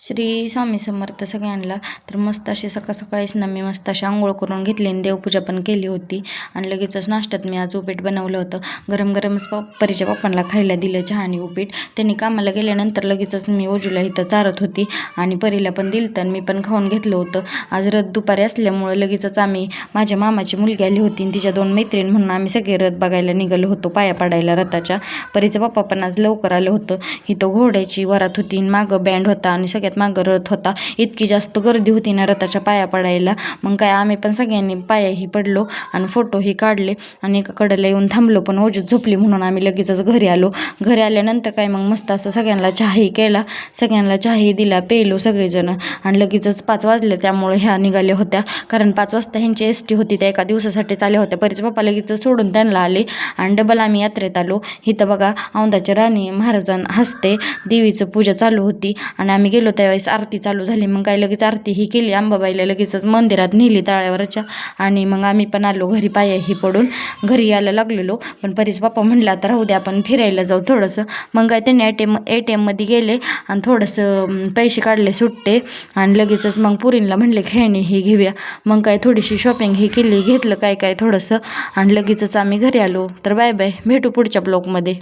श्री स्वामी समर्थ सगळ्यांना. तर मस्त अशी सकाळ सकाळीच ना मी मस्त अशी आंघोळ करून घेतली आणि देवपूजा पण केली होती. आणि लगेचच नाश्त्यात मी आज उपीट बनवलं होतं. गरम गरमच परीच्या पप्पांना खायला दिलं चहा आणि उपीट. त्यांनी कामाला गेल्यानंतर लगेचच मी ओजूला इथं चारत होती आणि परीला पण दिलं आणि मी पण खाऊन घेतलं होतं. आज रथ दुपारी असल्यामुळं लगेचच आम्ही माझ्या मामाची मुलगी आली होती आणि तिच्या 2 मैत्रीण म्हणून आम्ही सगळे रथ बघायला निघालो होतो, पाया पडायला रथाच्या. परीचं पप्पा पण आज लवकर आलं होतं. इथं घोड्याची वरात होती, मागं बँड होता आणि सगळ्यात मागं रथ होता. इतकी जास्त गर्दी होती ना रथाच्या पाया पडायला. मग काय आम्ही पण सगळ्यांनी पायाही पडलो आणि फोटोही काढले आणि एका कडेला येऊन थांबलो. पण ओजूत झोपली म्हणून आम्ही लगेचच घरी आलो. घरी आल्यानंतर काय मग मस्त असं सगळ्यांना चहाही केला, सगळ्यांना चहाही दिला, पेलो सगळेजण. आणि लगेचच 5 वाजले त्यामुळे ह्या निघाल्या होत्या, कारण 5 वाजता ह्यांची एसटी होती, त्या एका दिवसासाठी आल्या होत्या. परीचे पप्पा लगेच सोडून त्यांना आले आणि डबल आम्ही यात्रेत आलो. इथं बघा औंधाच्या राणी महाराजां हस्ते देवीचं पूजा चालू होती आणि आम्ही गेलो त्यावेळेस आरती चालू झाली. मग काय लगेच आरती ही केली, अंबाबाईला लगेचच मंदिरात नेली तळ्यावरच्या. आणि मग आम्ही पण आलो घरी पायाही पडून. घरी यायला लागलेलो पण परीच पप्पा म्हणला आता राहू दे आपण फिरायला जाऊ थोडंसं. मग काय त्यांनी ATM मध्ये गेले आणि थोडंसं पैसे काढले सुट्टे आणि लगेचच मग पुरींला म्हणले खेळणी ही घेऊया. मग काय थोडीशी शॉपिंग ही केली, घेतलं काय काय थोडंसं आणि लगेचच आम्ही घरी आलो. तर बाय बाय, भेटू पुढच्या ब्लॉगमध्ये.